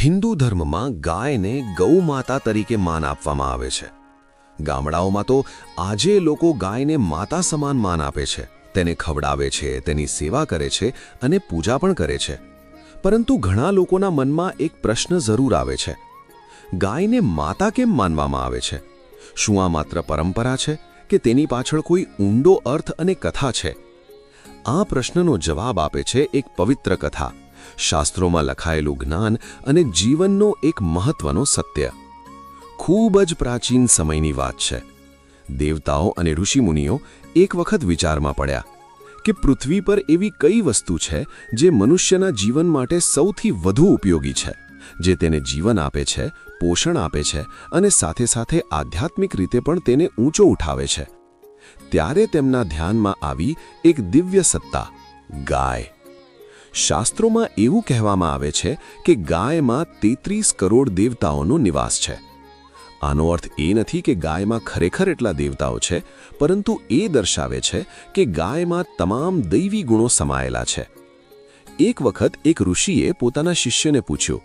હિન્દુ ધર્મમાં ગાયને ગૌ માતા તરીકે માન આપવામાં આવે છે. ગામડાઓમાં તો આજે લોકો ગાયને માતા સમાન માન આપે છે. તેને ખવડાવે છે, તેની સેવા કરે છે અને પૂજા પણ કરે છે. પરંતુ ઘણા લોકોના મનમાં એક પ્રશ્ન જરૂર આવે છે. ગાયને માતા કેમ માનવામાં આવે છે? શું આ માત્ર પરંપરા છે કે તેની પાછળ કોઈ ઊંડો અર્થ અને કથા છે? આ પ્રશ્નનો જવાબ આપે છે એક પવિત્ર કથા, શાસ્ત્રોમાં લખાયેલું જ્ઞાન અને જીવનનો એક મહત્વનો સત્ય. ખૂબ જ પ્રાચીન સમયની વાત છે. દેવતાઓ અને ઋષિમુનિઓ એક વખત વિચારમાં પડ્યા કે પૃથ્વી પર એવી કઈ વસ્તુ છે જે મનુષ્યના જીવન માટે સૌથી વધુ ઉપયોગી છે, જે તેને જીવન આપે છે, પોષણ આપે છે અને સાથે સાથે આધ્યાત્મિક રીતે પણ તેને ઊંચો ઉઠાવે છે. ત્યારે તેમના ધ્યાનમાં આવી એક દિવ્ય સત્તા, ગાય. શાસ્ત્રોમાં એવું કહેવામાં આવે છે કે ગાયમાં 33 કરોડ દેવતાઓનો નિવાસ છે. આનો અર્થ એ નથી કે ગાયમાં ખરેખર એટલા દેવતાઓ છે, પરંતુ એ દર્શાવે છે કે ગાયમાં તમામ દૈવી ગુણો સમાયેલા છે. એક વખત એક ઋષિએ પોતાના શિષ્યને પૂછ્યું,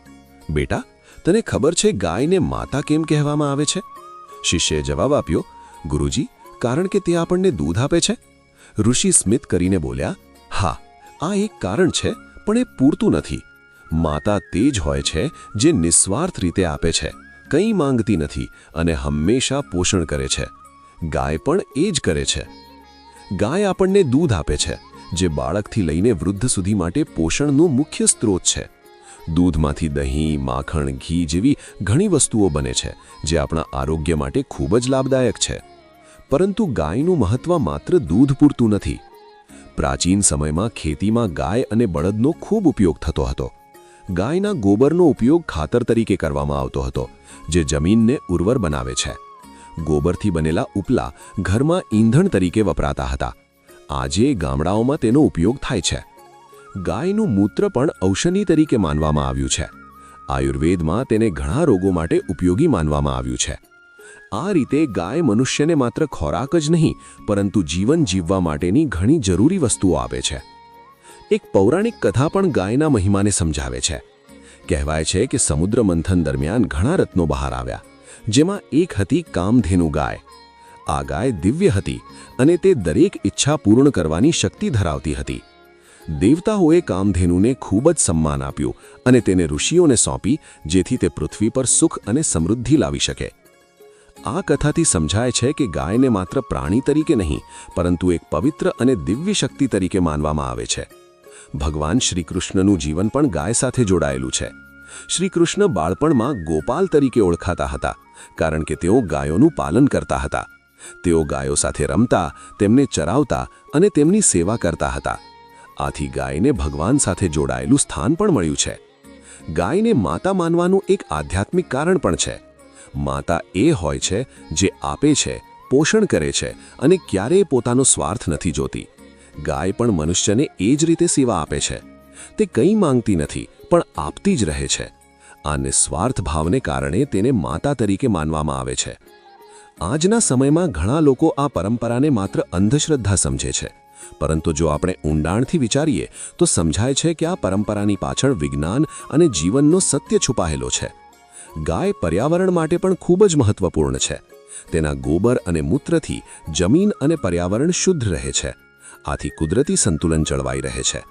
બેટા, તને ખબર છે ગાયને માતા કેમ કહેવામાં આવે છે? શિષ્યએ જવાબ આપ્યો, ગુરુજી, કારણ કે તે આપણને દૂધ આપે છે. ઋષિ સ્મિત કરીને બોલ્યા, હા, આ એક કારણ છે, પણ એ પૂરતું નથી. માતા તે જ હોય છે જે નિસ્વાર્થ રીતે આપે છે, કંઈ માંગતી નથી અને હંમેશા પોષણ કરે છે. ગાય પણ એ જ કરે છે. ગાય આપણને દૂધ આપે છે, જે બાળકથી લઈને વૃદ્ધ સુધી માટે પોષણનો મુખ્ય સ્ત્રોત છે. દૂધમાંથી દહીં, માખણ, ઘી જેવી ઘણી વસ્તુઓ બને છે, જે આપણા આરોગ્ય માટે ખૂબ જ લાભદાયક છે. પરંતુ ગાયનું મહત્વ માત્ર દૂધ પૂરતું નથી. પ્રાચીન સમયમાં ખેતીમાં ગાય અને બળદનો ખૂબ ઉપયોગ થતો હતો. ગાયના ગોબરનો ઉપયોગ ખાતર તરીકે કરવામાં આવતો હતો, જે જમીનને ઉર્વર બનાવે છે. ગોબરથી બનેલા ઉપલા ઘરમાં ઈંધણ તરીકે વપરાતા હતા. આજે ગામડાઓમાં તેનો ઉપયોગ થાય છે. ગાયનું મૂત્ર પણ ઔષધિ તરીકે માનવામાં આવ્યું છે. આયુર્વેદમાં તેને ઘણા રોગો માટે ઉપયોગી માનવામાં આવ્યું છે. આ રીતે ગાય મનુષ્યને માત્ર ખોરાક જ નહીં, પરંતુ જીવન જીવવા માટેની ઘણી જરૂરી વસ્તુઓ આપે છે. એક પૌરાણિક કથા પણ ગાયના મહિમાને સમજાવે છે. કહેવાય છે કે સમુદ્ર મંથન દરમિયાન ઘણા રત્નો બહાર આવ્યા, જેમાં એક હતી કામધેનુ ગાય. આ ગાય દિવ્ય હતી અને તે દરેક ઈચ્છા પૂર્ણ કરવાની શક્તિ ધરાવતી હતી. દેવતાઓએ કામધેનુને ખૂબ જ સન્માન આપ્યું અને તેને ઋષિઓને સોંપી, જેથી તે પૃથ્વી પર સુખ અને સમૃદ્ધિ લાવી શકે. આ કથાથી સમજાય છે કે ગાયને માત્ર પ્રાણી તરીકે નહીં, પરંતુ એક પવિત્ર અને દિવ્ય શક્તિ તરીકે માનવામાં આવે છે. ભગવાન શ્રી કૃષ્ણનું જીવન પણ ગાય સાથે જોડાયેલું છે. શ્રી કૃષ્ણ બાળપણમાં ગોપાલ તરીકે ઓળખાતા હતા, કારણ કે તેઓ ગાયોનું પાલન કરતા હતા. તેઓ ગાયો સાથે રમતા, તેમને ચરાવતા અને તેમની સેવા કરતા હતા. આથી ગાયને ભગવાન સાથે જોડાયેલું સ્થાન પણ મળ્યું છે. ગાયને માતા માનવાનું એક આધ્યાત્મિક કારણ પણ છે. માતા એ હોય છે જે આપે છે, પોષણ કરે છે અને ક્યારેય પોતાનો સ્વાર્થ નથી જોતી. ગાય પણ મનુષ્યને એ જ રીતે સેવા આપે છે. તે કંઈ માંગતી નથી, પણ આપતી જ રહે છે. આ નિસ્વાર્થ ભાવને કારણે તેને માતા તરીકે માનવામાં આવે છે. આજના સમયમાં ઘણા લોકો આ પરંપરાને માત્ર અંધશ્રદ્ધા સમજે છે, પરંતુ જો આપણે ઊંડાણથી વિચારીએ તો સમજાય છે કે આ પરંપરાની પાછળ વિજ્ઞાન અને જીવનનો સત્ય છુપાયેલો છે. ગાય પર્યાવરણ માટે પણ ખૂબ જ મહત્વપૂર્ણ છે. તેના ગોબર અને મૂત્રથી જમીન અને પર્યાવરણ શુદ્ધ રહે છે. આથી કુદરતી સંતુલન જળવાઈ રહે છે.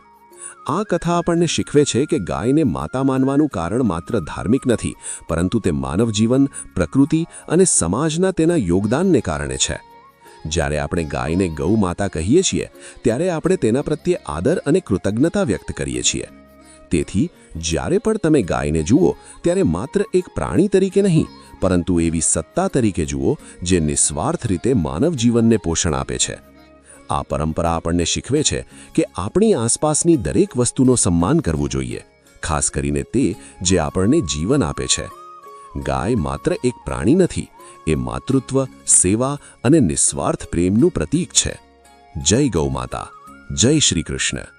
આ કથા આપણને શીખવે છે કે ગાયને માતા માનવાનું કારણ માત્ર ધાર્મિક નથી, પરંતુ તે માનવ જીવન, પ્રકૃતિ અને સમાજના તેના યોગદાનને કારણે છે. જ્યારે આપણે ગાયને ગૌ માતા કહીએ છીએ, ત્યારે આપણે તેના પ્રત્યે આદર અને કૃતજ્ઞતા વ્યક્ત કરીએ છીએ. તેથી જ્યારે પણ તમે ગાયને જુઓ, ત્યારે માત્ર એક પ્રાણી તરીકે નહીં, પરંતુ એવી સત્તા તરીકે જુઓ જે નિસ્વાર્થ રીતે માનવ જીવનને પોષણ આપે છે. આ પરંપરા આપણને શીખવે છે કે આપણી આસપાસની દરેક વસ્તુનો સન્માન કરવું જોઈએ, ખાસ કરીને તે જે આપણને જીવન આપે છે. ગાય માત્ર એક પ્રાણી નથી, એ માતૃત્વ, સેવા અને નિસ્વાર્થ પ્રેમનું પ્રતીક છે. જય ગૌ માતા, જય શ્રી કૃષ્ણ.